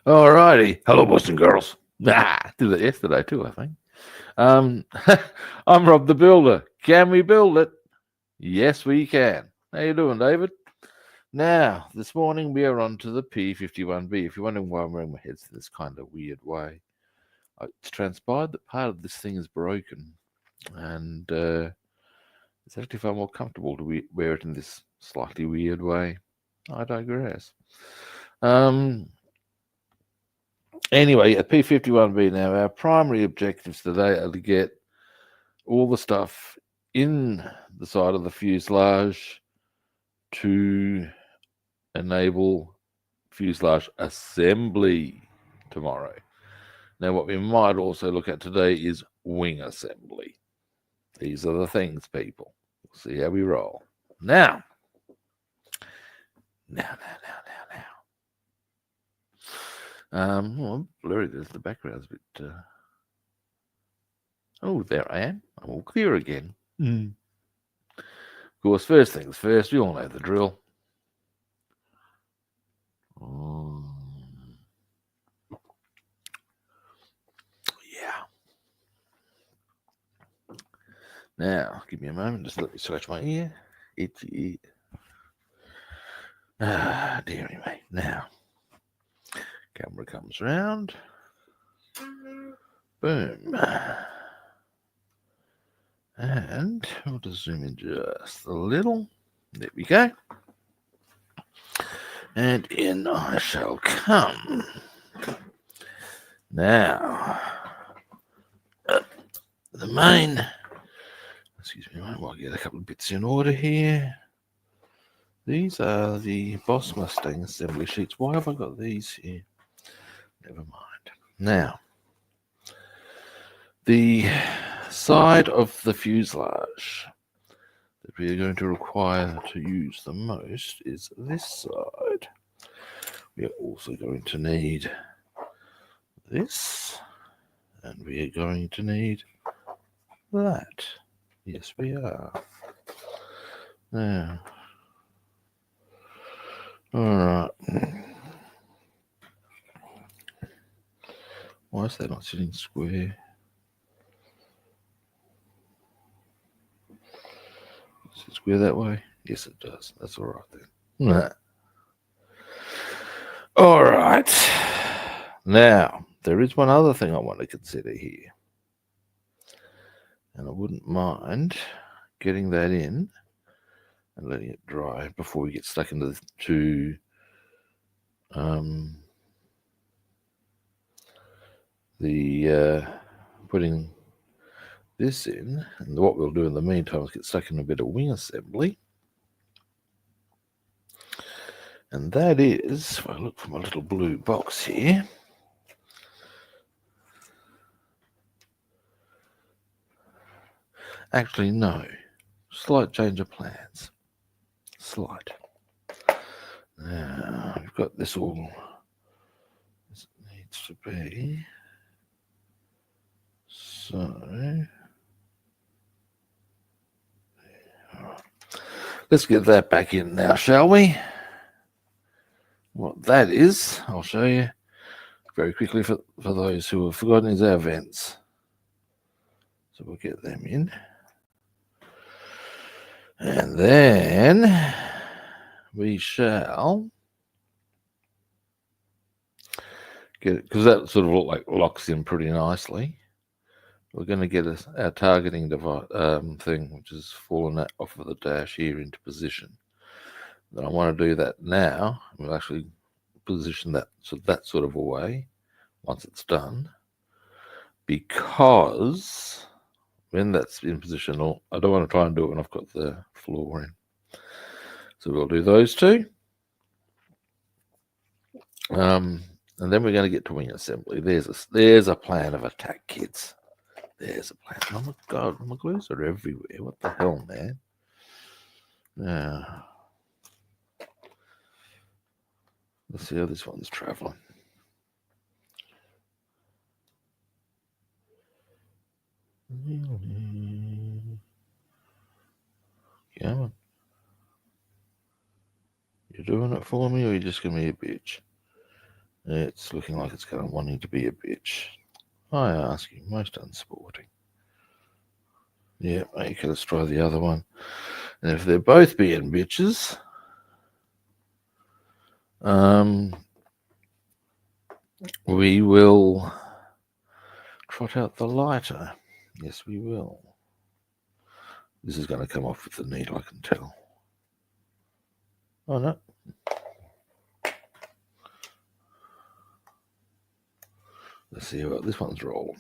Alrighty. Hello, boys and girls. Did it yesterday too, I think. Um, I'm Rob the Builder. Can we build it? Yes, we can. How you doing, David? Now, this morning we are on to the P-51B. If you're wondering why I'm wearing my headset in this kind of weird way, it's transpired that part of this thing is broken, and it's actually far more comfortable to wear it in this slightly weird way. I digress. Um, Anyway, at P-51B now, our primary objectives today are to get all the stuff in the side of the fuselage to enable fuselage assembly tomorrow. Now, what we might also look at today is wing assembly. These are the things, people. We'll see how we roll. Now. Well, blurry. There's the background's a bit. Oh, there I am. I'm all clear again. Of course, first things first. We all know the drill. Yeah. Now, give me a moment. Just let me scratch my ear. Itchy. Dearie me. Now, camera comes round. Boom. And we'll just zoom in just a little. There we go. And in I shall come. Now, the main. Excuse me, I'll get a couple of bits in order here. These are the Boss Mustang assembly sheets. Why have I got these here? Never mind. Now, the side of the fuselage that we are going to require to use the most is this side. We are also going to need this, and we are going to need that. Yes, we are. Now, alright. Why is that not sitting square? Does it square that way? Yes, it does. That's alright then. Alright. Now, there is one other thing I want to consider here. And I wouldn't mind getting that in and letting it dry before we get stuck into putting this in. And what we'll do in the meantime is get stuck in a bit of wing assembly. And that is, if I look for my little blue box here, actually no, slight change of plans. Slight. Now, we've got this all as it needs to be. So, let's get that back in now, shall we? What that is, I'll show you very quickly for those who have forgotten, is our vents. So we'll get them in. And then we shall get it, because that sort of locks in pretty nicely. We're going to get our targeting device thing, which is fallen off of the dash here into position. Then I want to do that now. We'll actually position that sort of a way once it's done, because when that's in position, I don't want to try and do it when I've got the floor in. So we'll do those two. And then we're going to get to wing assembly. There's a plan of attack, kids. There's a plan. Oh my god, my glues are everywhere. What the hell, man? Now, let's see how this one's traveling. Come on. You doing it for me, or you just gonna be a bitch? It's looking like it's kind of wanting to be a bitch. I ask you, most unsporting. Yeah, okay, let's try the other one. And if they're both being bitches, we will trot out the lighter. Yes, we will. This is going to come off with the needle, I can tell. Oh, no. Let's see what this one's rolling.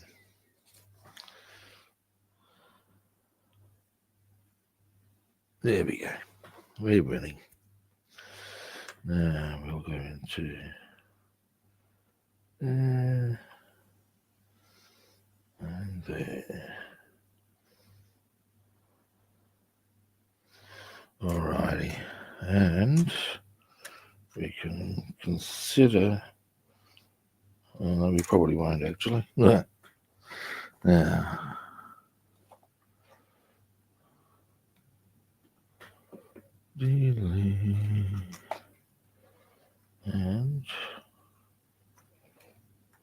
There we go. We're winning. Now we'll go into and there. Alrighty. And we can consider. Oh, no, we probably won't actually. Now. Delete. And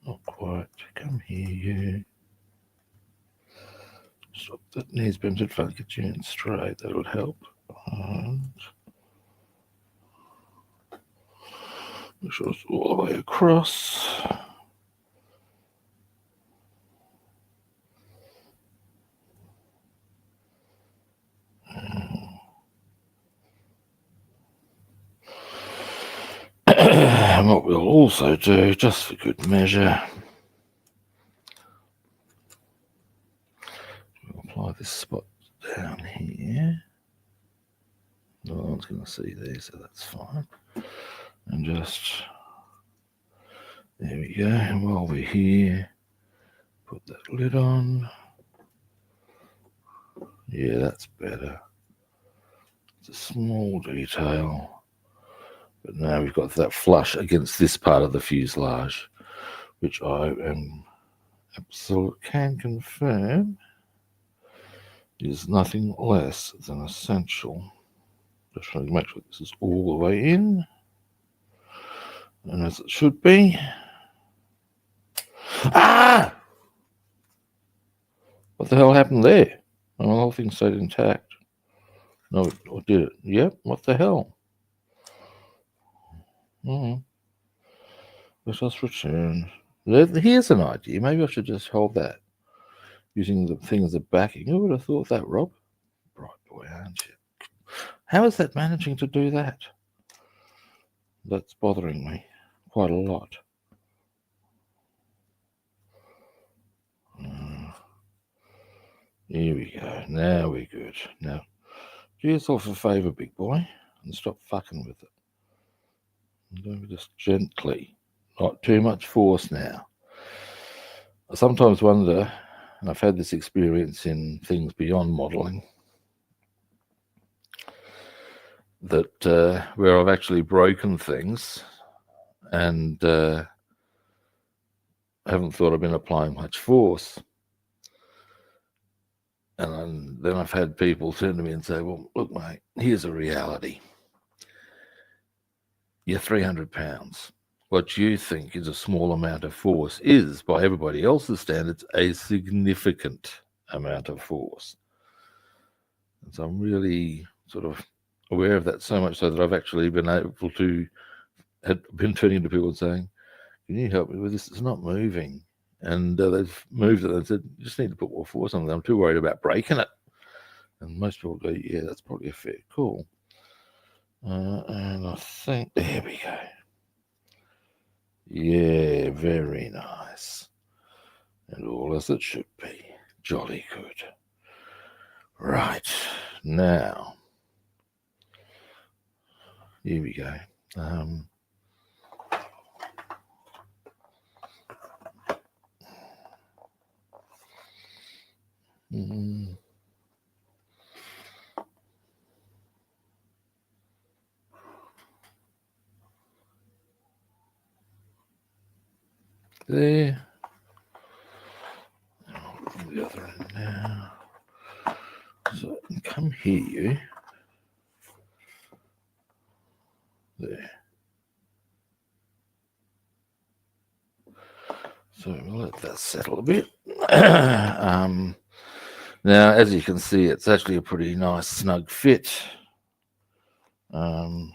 not quite. Come here, you. Stop that knees bent front, get you in straight. That would help. And make sure it's all the way across. And what we'll also do, just for good measure, we'll apply this spot down here. No one's going to see there, so that's fine. And just, there we go. And while we're here, put that lid on. Yeah, that's better. It's a small detail. But now we've got that flush against this part of the fuselage, which I am can confirm is nothing less than essential. Just trying to make sure this is all the way in, and as it should be. Ah! What the hell happened there? Oh, the whole thing stayed intact. No, or did it? Yep, what the hell? Let's just return. Here's an idea. Maybe I should just hold that using the thing as a backing. Who would have thought that, Rob? Bright boy, aren't you? How is that managing to do that? That's bothering me quite a lot. Here we go. Now we're good. Now, do yourself a favour, big boy, and stop fucking with it. Do it just gently. Not too much force now. I sometimes wonder, and I've had this experience in things beyond modelling, that where I've actually broken things and haven't thought I've been applying much force. And then I've had people turn to me and say, well, look, mate, here's a reality. You're 300 pounds. What you think is a small amount of force is, by everybody else's standards, a significant amount of force. And so I'm really sort of aware of that, so much so that I've actually been able to, had been turning to people and saying, can you help me with this? It's not moving. And they've moved it and said, you just need to put more force on it. I'm too worried about breaking it. And most people go, yeah, that's probably a fair call. And I think, there we go. Yeah, very nice. And all as it should be. Jolly good. Right, now, here we go. There. The other end now. So come here, you. There. So we'll let that settle a bit. Now, as you can see, it's actually a pretty nice snug fit. Gently.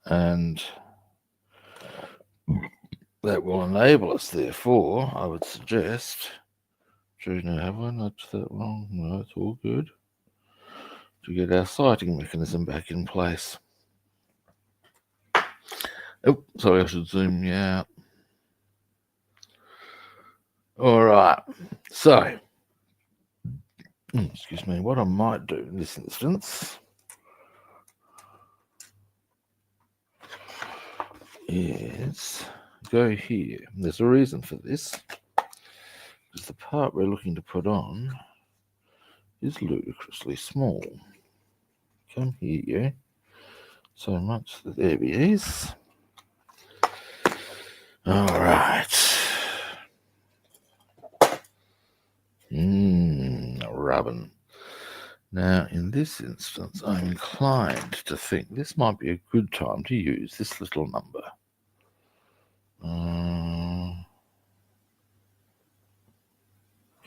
And that will enable us, therefore, I would suggest. Now, have I nudged that wrong? No, it's all good. To get our sighting mechanism back in place. Oh, sorry, I should zoom you out. All right, so, excuse me, what I might do in this instance is go here. There's a reason for this, because the part we're looking to put on is ludicrously small. Come here, so much that there it is. All right. Rubbing. Now, in this instance, I'm inclined to think this might be a good time to use this little number.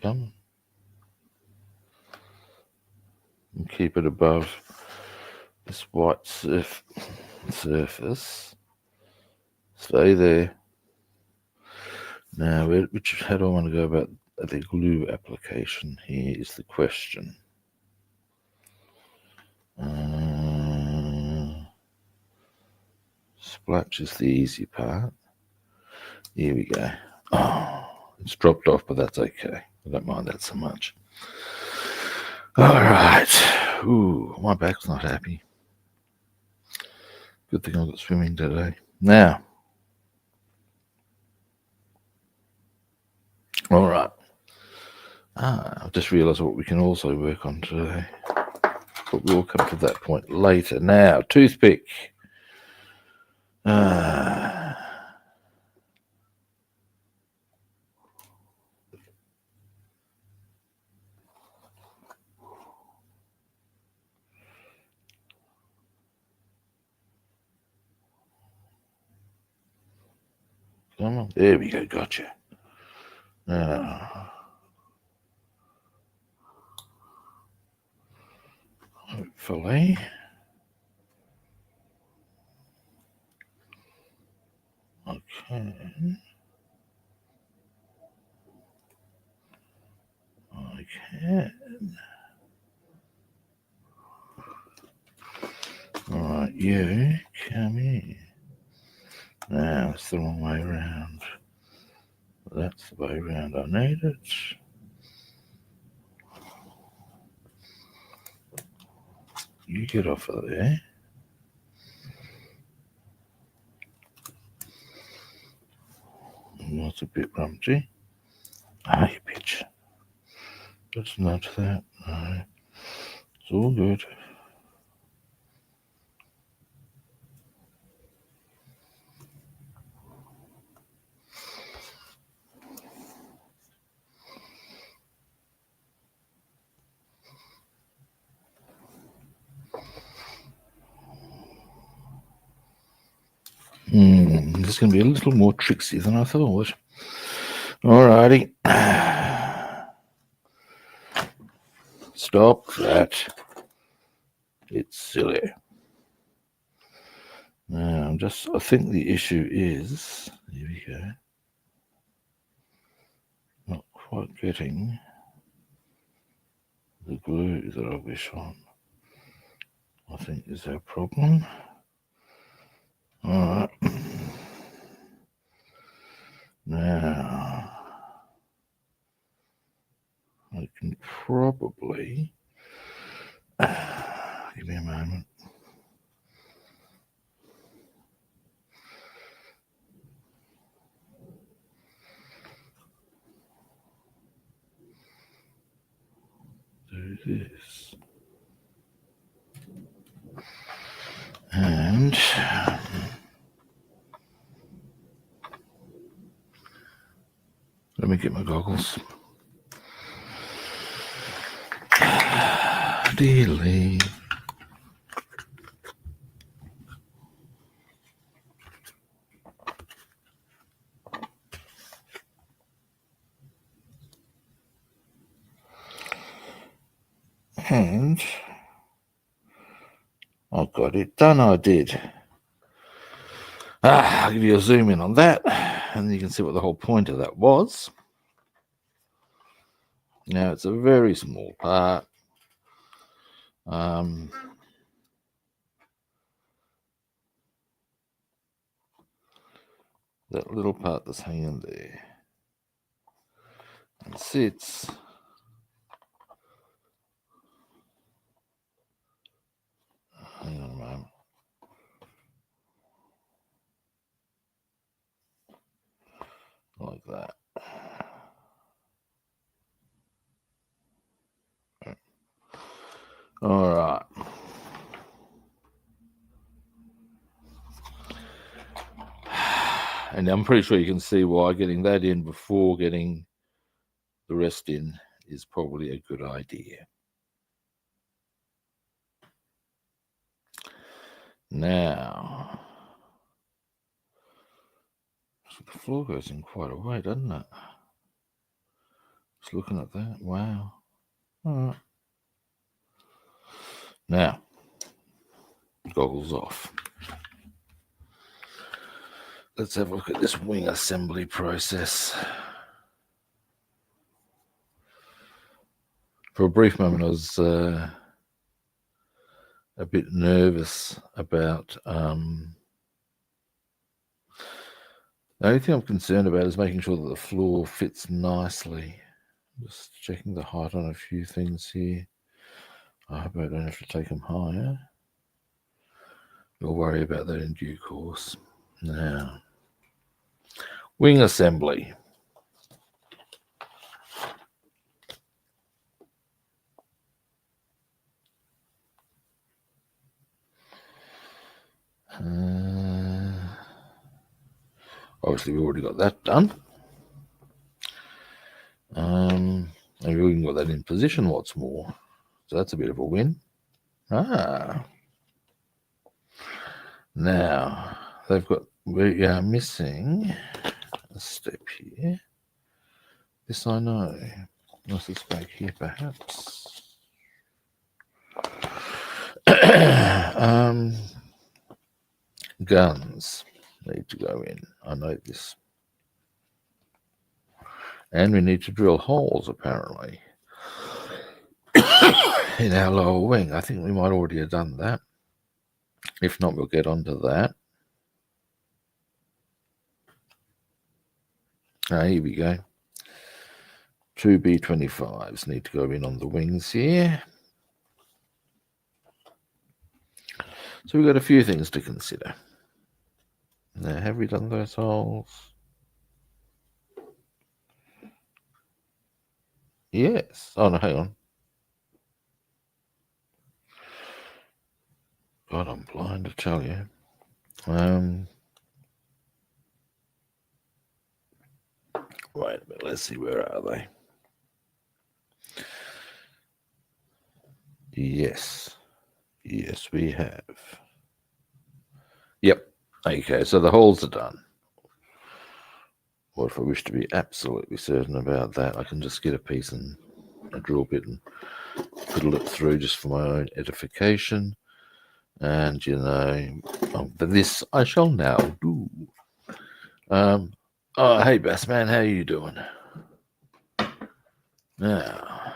Come. And keep it above this white surface. Stay there. Now, how do I want to go about the glue application? Here is the question. Splash is the easy part. Here we go. Oh, it's dropped off, but that's okay. I don't mind that so much. All right. Ooh, my back's not happy. Good thing I've got swimming today. Now, all right. I've just realised what we can also work on today. But we'll come to that point later. Now, toothpick. Come on. There we go. Gotcha. Now, hopefully, I can. All right, you come here. Now it's the wrong way around. That's the way around I need it. You get off of there. That's a bit rumpty. You bitch. Let's nudge that. No. It's all good. This is going to be a little more tricksy than I thought. Alrighty. Stop that. It's silly. Now, I think the issue is, here we go, not quite getting the glue that I wish on. I think is our problem. Alright. Now, I can probably, give me a moment. Do this. And let me get my goggles. Dearly. And I got it done, I did. I'll give you a zoom in on that, and you can see what the whole point of that was. Now, it's a very small part. That little part that's hanging there and sits hang on a moment. Like that. All right. And I'm pretty sure you can see why getting that in before getting the rest in is probably a good idea. Now, the floor goes in quite a way, doesn't it? Just looking at that, wow. All right. Now, goggles off. Let's have a look at this wing assembly process. For a brief moment, I was a bit nervous about. The only thing I'm concerned about is making sure that the floor fits nicely. Just checking the height on a few things here. I hope I don't have to take them higher. We'll worry about that in due course. Now, wing assembly. Obviously, we've already got that done. And we've even got that in position, what's more. So that's a bit of a win. Now, they've got, we are missing a step here. This I know. Unless it's back here, perhaps. Guns need to go in. I know this. And we need to drill holes, apparently, in our lower wing. I think we might already have done that. If not, we'll get onto that. Here we go. 2 B-25s need to go in on the wings here. So we've got a few things to consider. Now, have we done those holes? Yes. Oh, no, hang on. God, I'm blind to tell you. Wait a minute. Let's see. Where are they? Yes. Yes, we have. Yep. Okay, so the holes are done. Or if I wish to be absolutely certain about that, I can just get a piece and a drill bit and fiddle it through just for my own edification. And, you know, this I shall now do. Oh, hey, Bassman, how you doing? Now,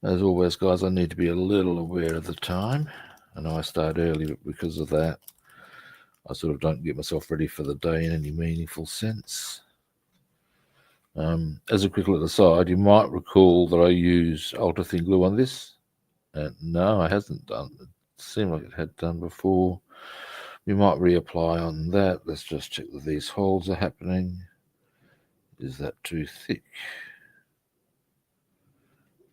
as always, guys, I need to be a little aware of the time. I know I start early, but because of that, I sort of don't get myself ready for the day in any meaningful sense. As a quick little aside, you might recall that I use ultra thin glue on this. No, I hasn't done. It seemed like it had done before. We might reapply on that. Let's just check that these holes are happening. Is that too thick?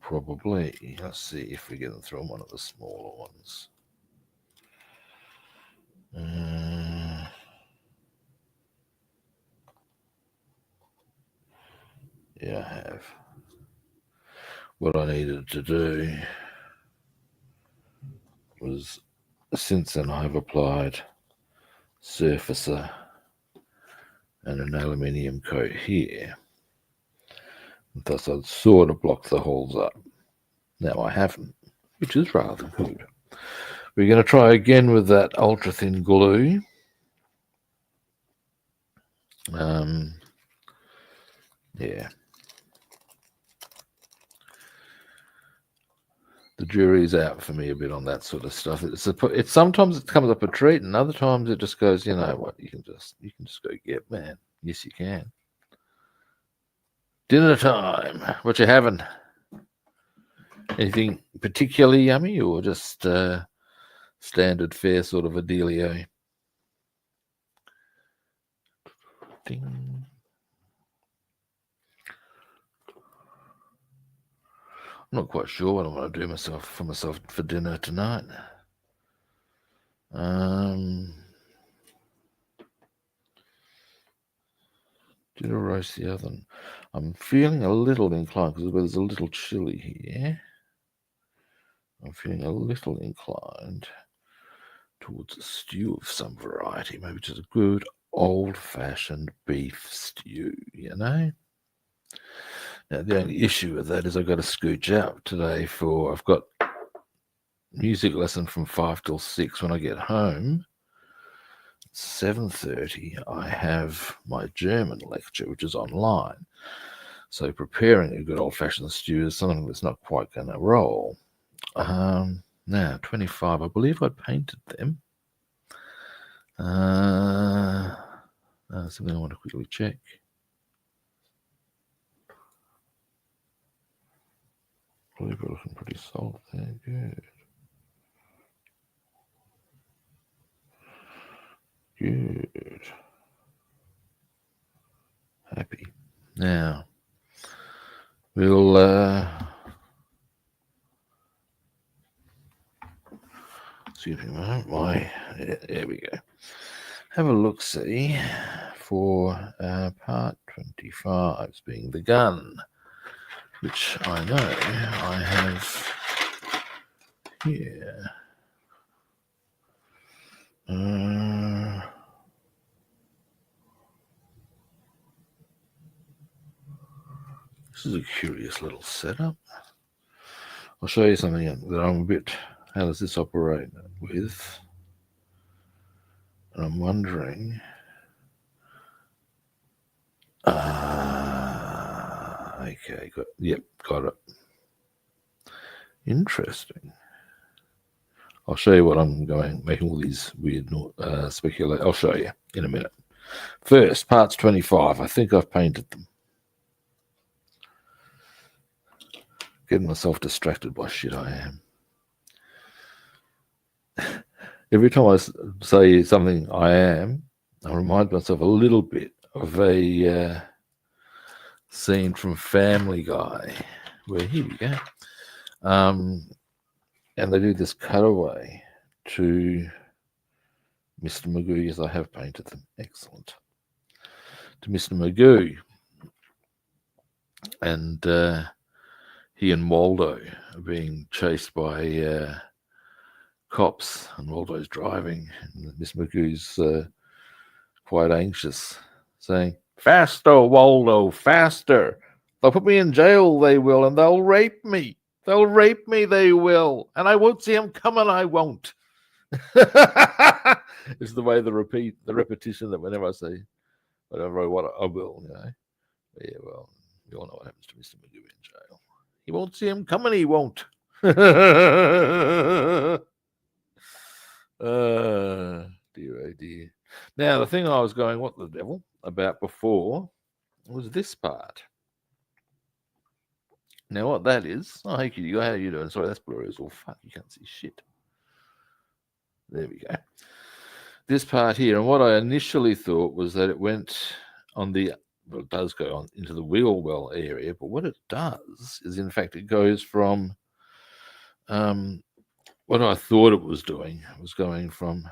Probably. Let's see if we get them through on one of the smaller ones. Yeah, I have. What I needed to do was, since then I've applied surfacer and an aluminium coat here. Thus I'd sort of block the holes up. Now I haven't, which is rather good. We're going to try again with that ultra thin glue. Yeah. The jury's out for me a bit on that sort of stuff. It's sometimes it comes up a treat, and other times it just goes, you know what, you can just go get, man. Yes, you can. Dinner time. What you having? Anything particularly yummy, or just standard fare sort of a dealio? Ding. I'm not quite sure what I want to do for myself for dinner tonight. Did I roast the oven? I'm feeling a little inclined because there's a little chilly here. I'm feeling a little inclined towards a stew of some variety, maybe just a good old-fashioned beef stew, you know? Now, the only issue with that is I've got to scooch out today I've got music lesson from 5 till 6 when I get home. 7:30, I have my German lecture, which is online. So preparing a good old-fashioned stew is something that's not quite going to roll. Now, 25, I believe I painted them. Something I want to quickly check. I believe we're looking pretty solid there. Good. Good. Happy. Now, we'll excuse me a moment. There we go. Have a look, see, for part 25 being the gun, which I know I have here. This is a curious little setup. I'll show you something that I'm a bit, how does this operate with? And I'm wondering, okay, got it. Interesting. I'll show you what I'm making all these weird speculate. I'll show you in a minute. First, parts 25. I think I've painted them. Getting myself distracted by shit I am. Every time I say something I am, I remind myself a little bit of a scene from Family Guy, where, here we go, and they do this cutaway to Mr. Magoo. Yes, I have painted them. Excellent. To Mr. Magoo. And he and Waldo are being chased by cops, and Waldo's driving, and Miss Magoo's quite anxious, saying, "Faster, Waldo, faster! They'll put me in jail, they will, and they'll rape me. They'll rape me, they will, and I won't see them coming, I won't." It's the way the repetition that whenever I say whatever I will, you know. Yeah, well, you all know what happens to Mr. Magoo in jail. He won't see him coming, he won't. Dear, oh dear. Now, the thing I was going, what the devil, about before was this part. Now, what that is, oh, hey, Kitty, how are you doing? Sorry, that's blurry as well. Fuck, you can't see shit. There we go. This part here, and what I initially thought was that it went on the, well, it does go on into the wheel well area, but what it does is, in fact, it goes from what I thought it was doing. It was going from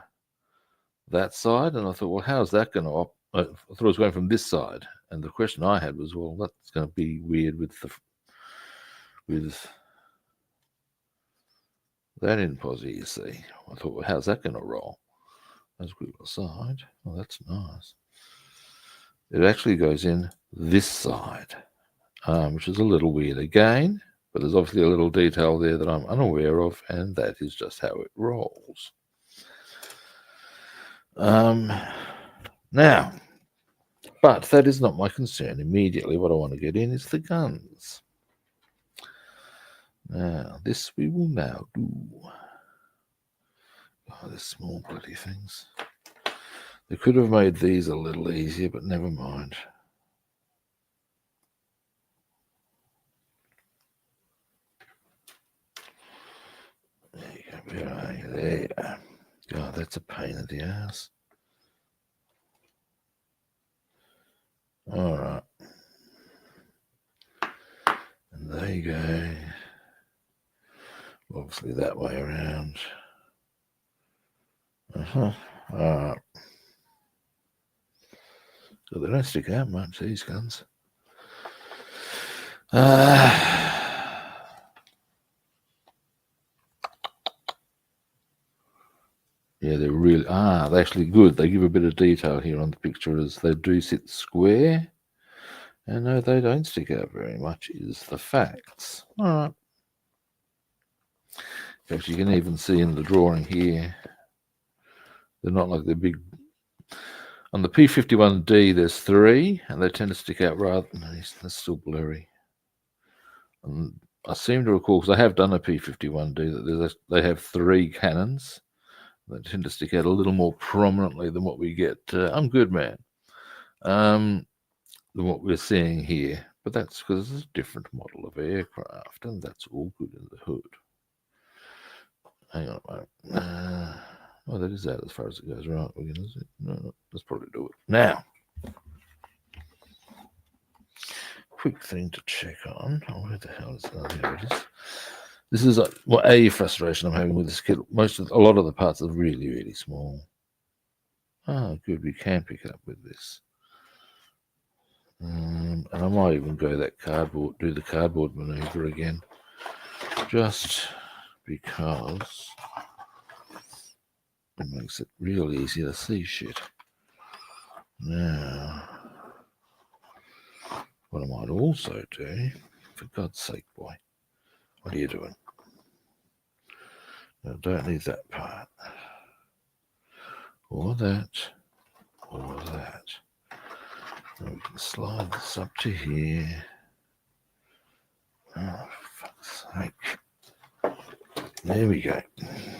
that side, and I thought, well, how's that going to I thought it was going from this side, and the question I had was, well, that's going to be weird with that in posi, you see. I thought, well, how's that going to roll? Let's go to the side. Oh, that's nice. It actually goes in this side, which is a little weird again, But there's obviously a little detail there that I'm unaware of, and that is just how it rolls. Now, but that is not my concern. Immediately what I want to get in is the guns. Now, this we will now do. Oh, the small bloody things. They could have made these a little easier, but never mind. There you go. Where are you? There you are. God, that's a pain in the ass. All right. And there you go. Obviously that way around. All right. So they don't stick out much, these guns. Yeah, they're really, they're actually good. They give a bit of detail here on the picture as they do sit square. And no, they don't stick out very much, is the facts. All right. In fact, you can even see in the drawing here, they're not like the big. On the P-51D, there's 3, and they tend to stick out rather. No, that's still blurry. And I seem to recall, because I have done a P-51D, that they have 3 cannons. They tend to stick out a little more prominently than what we get. I'm good, man. Than what we're seeing here. But that's because it's a different model of aircraft, and that's all good in the hood. Hang on a moment. Oh, that is out as far as it goes. Right, we're gonna. No, let's probably do it now. Quick thing to check on. Oh, where the hell is that? Oh, there it is. This is a frustration I'm having with this kit. A lot of the parts are really, really small. Oh, good. We can pick it up with this. And I might even go do the cardboard maneuver again, just because it makes it real easy to see shit. Now, what I might also do, for God's sake, boy, what are you doing? I don't need that part, or that, or that. And we can slide this up to here. Oh, for fuck's sake. There we go.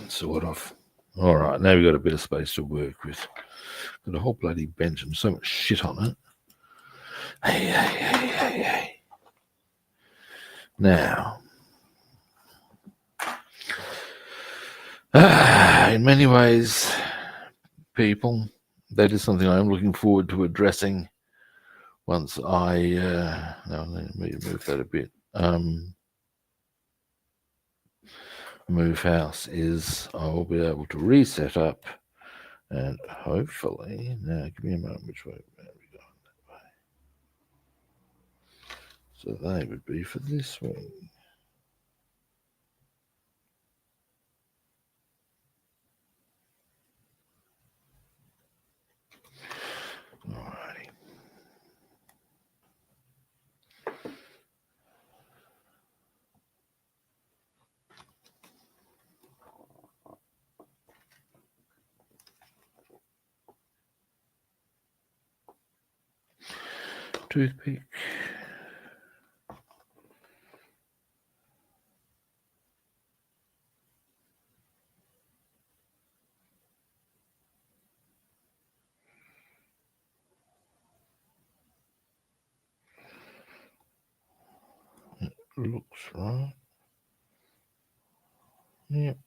Sort of. All right, now we've got a bit of space to work with. Got a whole bloody bench and so much shit on it. Hey. Now, in many ways, people, that is something I'm looking forward to addressing once I, now let me move that a bit, move house, is I will be able to reset up and hopefully, now give me a moment, which way are we going that way? So they would be for this wing. Alrighty. Toothpick. It looks right. Yep.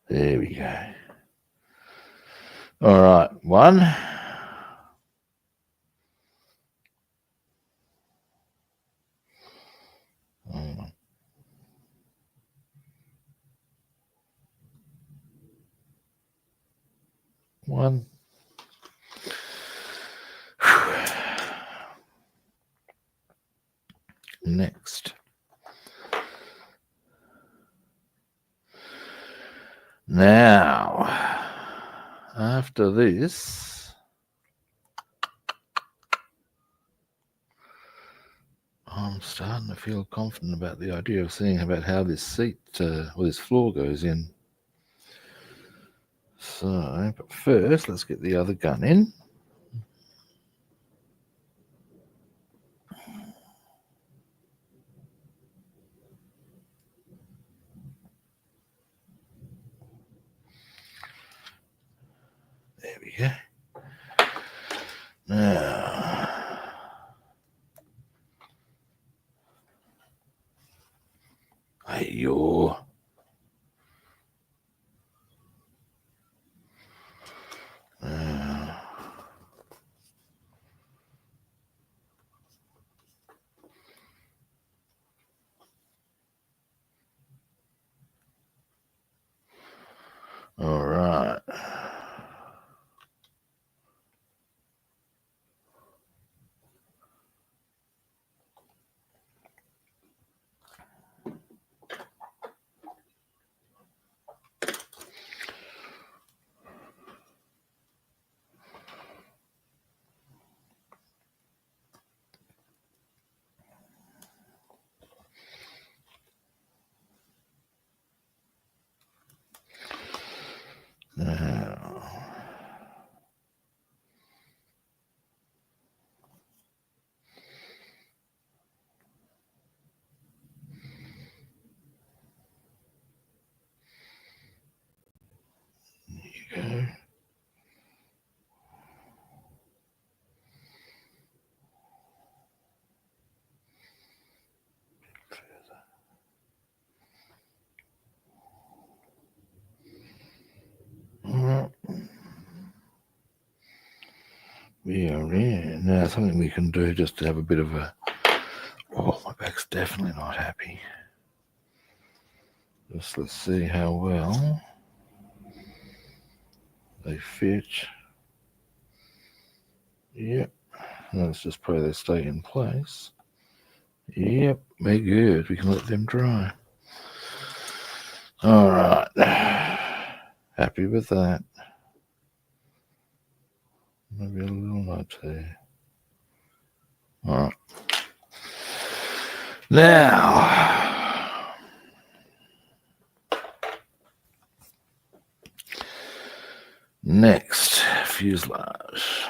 There we go. All right, one. One. Next. after this, I'm starting to feel confident about the idea of seeing about how this seat or this floor goes in. So, but first, let's get the other gun in. There we go. Now, hey, yo. All right. Now, there you go. We are in. Now, something we can do just to have a bit of a... Oh, my back's definitely not happy. Just let's see how well they fit. Yep. Let's just pray they stay in place. Yep, they're good. We can let them dry. All right. Happy with that. Maybe a little nudge there. All right. Now, next, fuselage.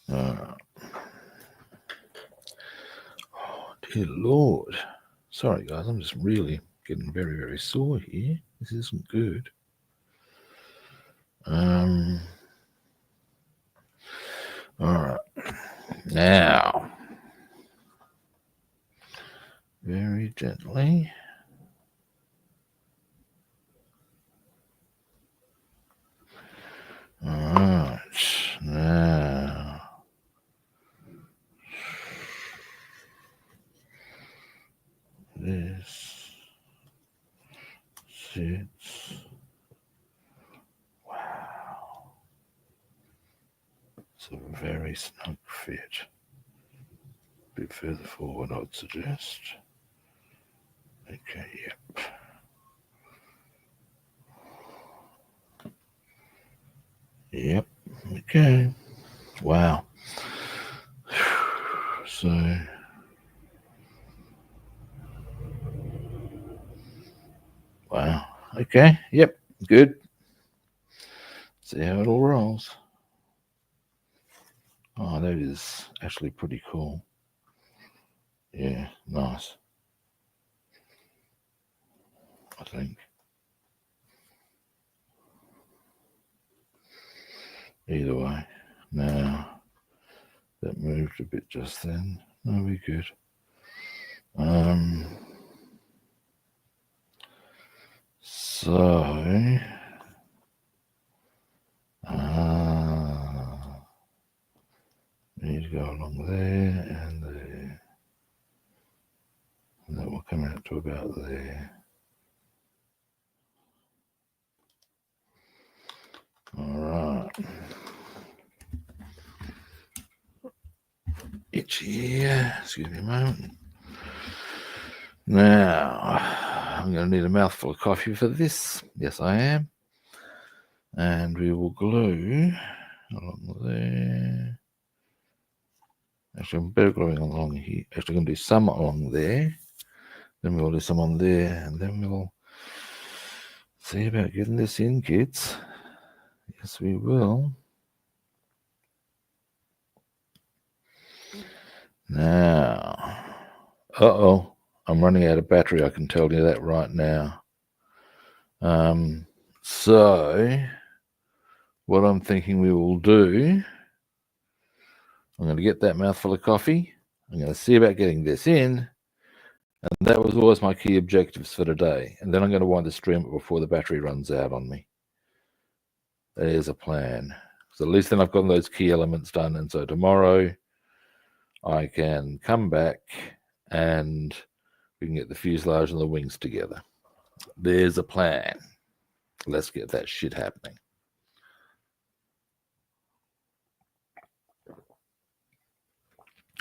All right. Oh, dear Lord. Sorry, guys. I'm just really getting very, very sore here. This isn't good. All right. Now, very gently. All right. Now, this sits. Wow. It's a very snug fit. A bit further forward, I'd suggest. Okay, yep. Yep, okay. Wow. So, wow. Okay, yep, good. See how it all rolls. Oh, that is actually pretty cool. Yeah, nice. I think. Either way. Now, that moved a bit just then. No, we're good. So, need to go along there and there. And that will come out to about there. All right. Itchy here. Excuse me a moment. Now, I'm going to need a mouthful of coffee for this. Yes, I am. And we will glue along there. Actually, I'm better gluing along here. Actually, I'm going to do some along there. Then we'll do some on there. And then we'll see about getting this in, kids. Yes, we will. Now, I'm running out of battery. I can tell you that right now. So what I'm thinking we will do, I'm going to get that mouthful of coffee. I'm going to see about getting this in. And that was always my key objectives for today. And then I'm going to wind the stream before the battery runs out on me. There's a plan. So at least then I've got those key elements done. And so tomorrow I can come back and we can get the fuselage and the wings together. There's a plan. Let's get that shit happening.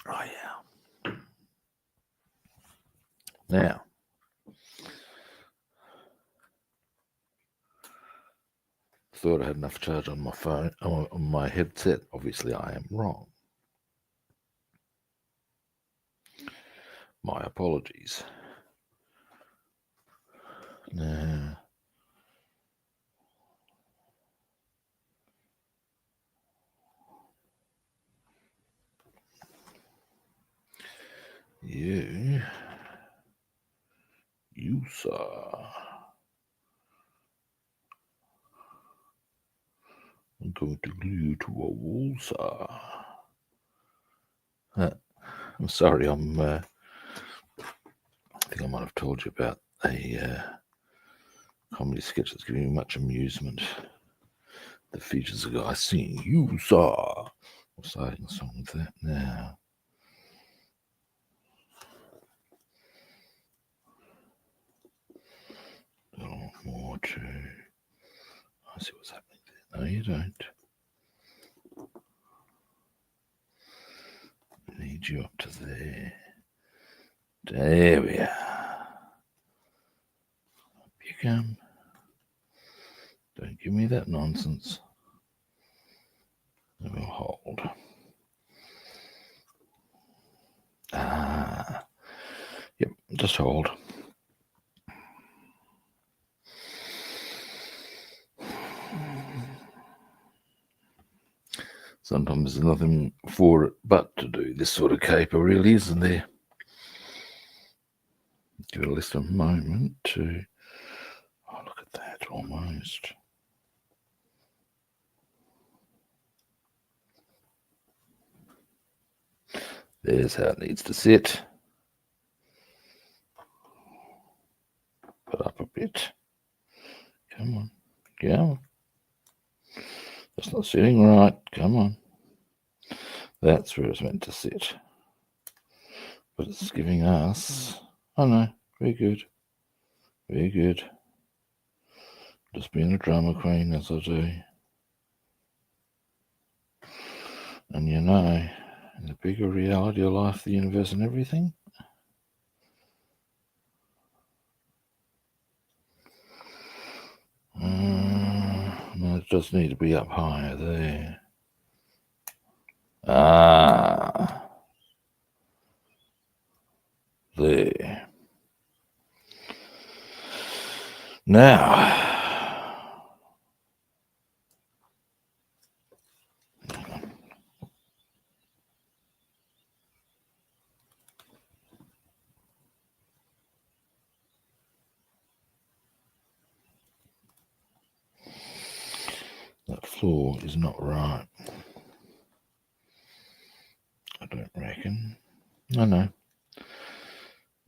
Oh, yeah. Now, thought I had enough charge on my phone, on my headset. Obviously, I am wrong. My apologies. Now, you saw. I'm going to glue you to a wall saw. I'm sorry, I think I might have told you about a comedy sketch that's giving me much amusement. The features a guy singing, "You saw." I'm starting a song with that now. Oh, more too. I see what's happening there. No, you don't. I need you up to there. There we are. Up you come. Don't give me that nonsense. I will hold. Yep, just hold. Sometimes there's nothing for it but to do this sort of caper, really, isn't there? Give it a little moment to. Oh, look at that, almost. There's how it needs to sit. Put up a bit. Come on. Go. That's not sitting right. Come on. That's where it's meant to sit. But it's giving us. Oh no. Very good. Very good. Just being a drama queen as I do. And you know, in the bigger reality of life, the universe and everything, no, it does need to be up higher there. There. Now, that floor is not right. I don't reckon. I know.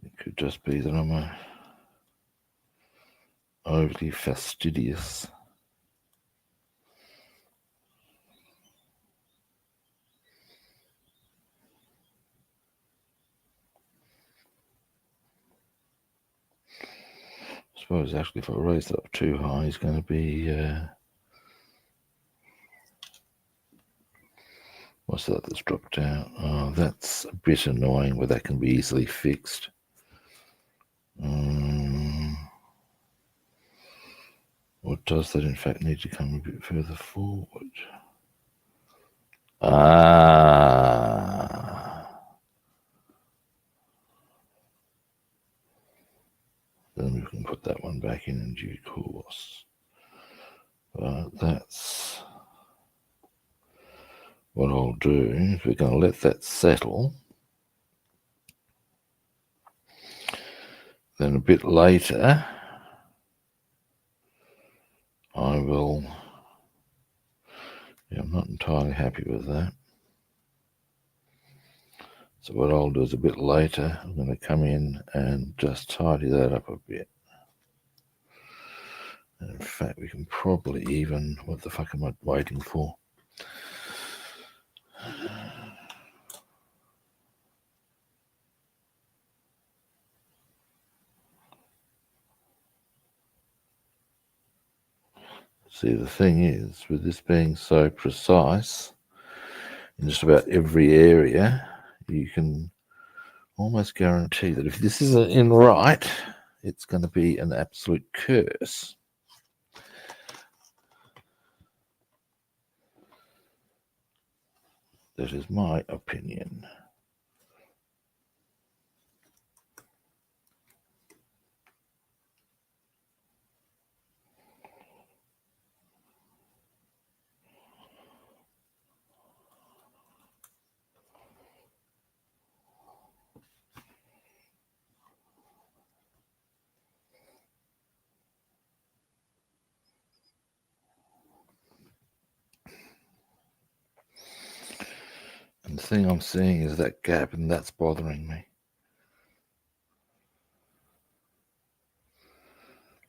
It could just be that I'm overly fastidious. I suppose actually if I raise it up too high, it's going to be what's that that's dropped out? Oh, that's a bit annoying, but that can be easily fixed. Or does that in fact need to come a bit further forward? Then we can put that one back in due course. But that's what I'll do. If we're going to let that settle, then a bit later I will, I'm not entirely happy with that. So what I'll do is a bit later, I'm going to come in and just tidy that up a bit. And in fact, we can probably even, what the fuck am I waiting for? See, the thing is, with this being so precise, in just about every area, you can almost guarantee that if this isn't in right, it's going to be an absolute curse. That is my opinion. And the thing I'm seeing is that gap, and that's bothering me.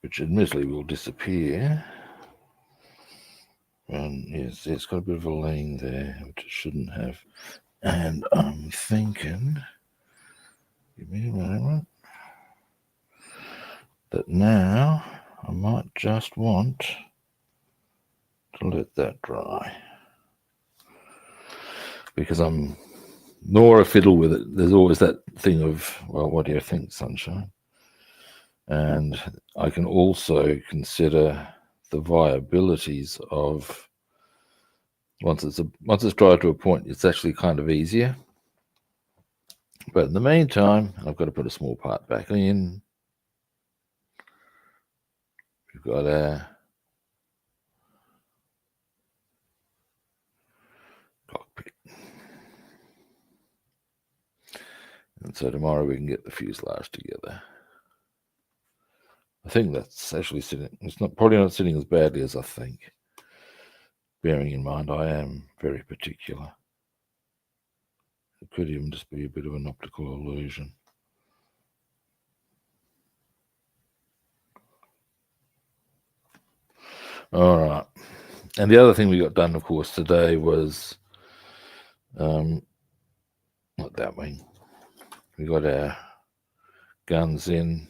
Which admittedly will disappear. And yes, it's got a bit of a lean there, which it shouldn't have. And I'm thinking, give me a moment, that now I might just want to let that dry. Because I'm nor a fiddle with it. There's always that thing of, well, what do you think, sunshine? And I can also consider the viabilities of once it's dried to a point, it's actually kind of easier. But in the meantime, I've got to put a small part back in. We've got our cockpit. And so tomorrow we can get the fuselage together. I think that's actually sitting, it's probably not sitting as badly as I think. Bearing in mind I am very particular. It could even just be a bit of an optical illusion. All right. And the other thing we got done, of course, today was not that wing. We got our guns in.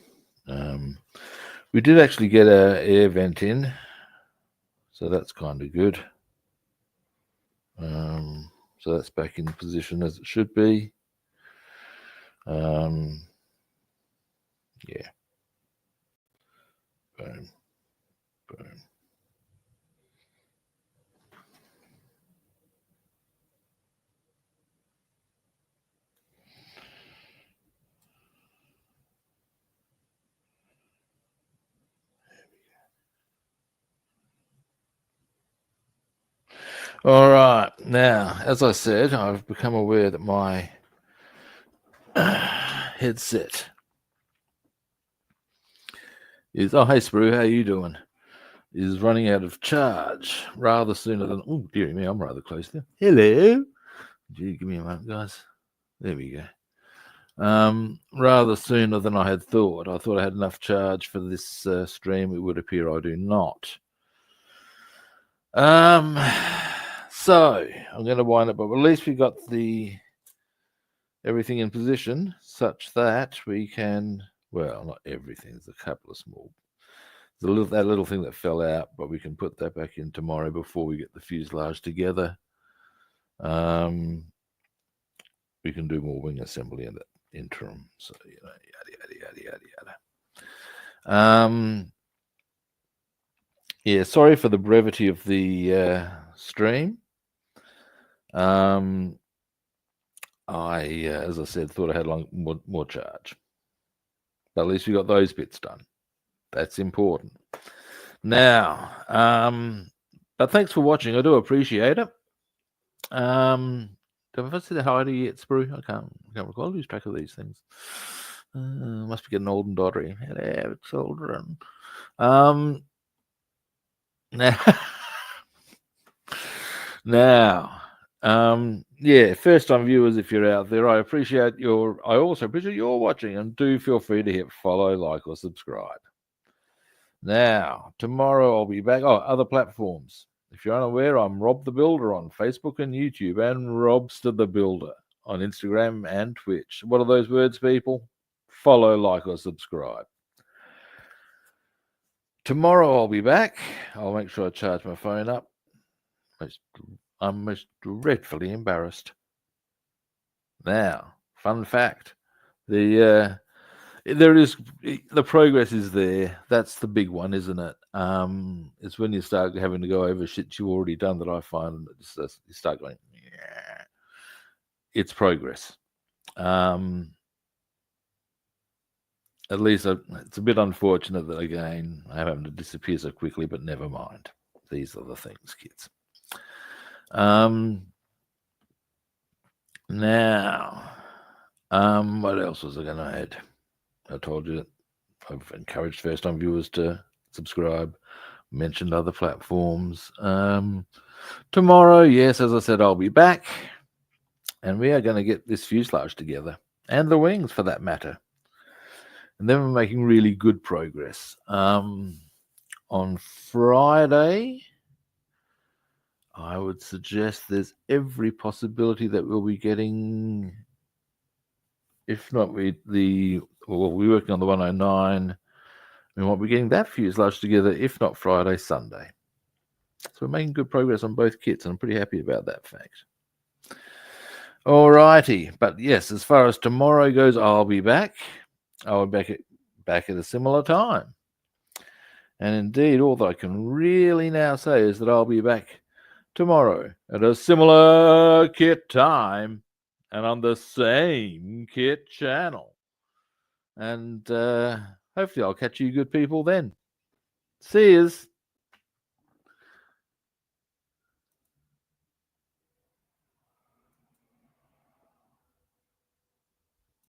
We did actually get our air vent in, so that's kind of good. So that's back in position as it should be. Yeah. Boom. Boom. All right. Now, as I said, I've become aware that my headset is, oh, hey, Sprue, how you doing? Is running out of charge rather sooner than, oh, dearie me, I'm rather close there. Hello. Gee, give me a moment, guys. There we go. Rather sooner than I had thought. I thought I had enough charge for this stream. It would appear I do not. So I'm going to wind up, but at least we got everything in position such that we can, well, not everything. There's a couple of small, that little thing that fell out, but we can put that back in tomorrow before we get the fuselage together. We can do more wing assembly in the interim. So, yada, yada, yada, yada, yada. Yeah, sorry for the brevity of the stream. I, as I said, thought I had more charge. But at least we got those bits done. That's important. Now, but thanks for watching. I do appreciate it. Have I said hi to you yet, Sprue? I can't recall. I lose track of these things. Must be getting old and doddery. Hello, children. Now, yeah, first time viewers, if you're out there, I also appreciate your watching, and do feel free to hit follow, like, or subscribe. Now, tomorrow I'll be back. Oh, other platforms. If you're unaware, I'm Rob the Builder on Facebook and YouTube, and Robster the Builder on Instagram and Twitch. What are those words, people? Follow, like, or subscribe. Tomorrow I'll be back. I'll make sure I charge my phone up. I'm most dreadfully embarrassed. Now, fun fact: the progress is there. That's the big one, isn't it? It's when you start having to go over shit you've already done that I find that you start going, yeah. It's progress. At least it's a bit unfortunate that, again, I having to disappear so quickly, but never mind. These are the things, kids. Now, what else was I going to add? I told you that I've encouraged first-time viewers to subscribe, mentioned other platforms. Tomorrow, yes, as I said, I'll be back, and we are going to get this fuselage together, and the wings for that matter. And then we're making really good progress. On Friday, I would suggest there's every possibility that we'll be getting, if not we're working on the 109. We might be getting that fuselage together, if not Friday, Sunday. So we're making good progress on both kits, and I'm pretty happy about that fact. Alrighty, but yes, as far as tomorrow goes, I'll be back. I'll be back at a similar time. And indeed, all that I can really now say is that I'll be back tomorrow at a similar kit time and on the same kit channel. And hopefully I'll catch you good people then. See yous.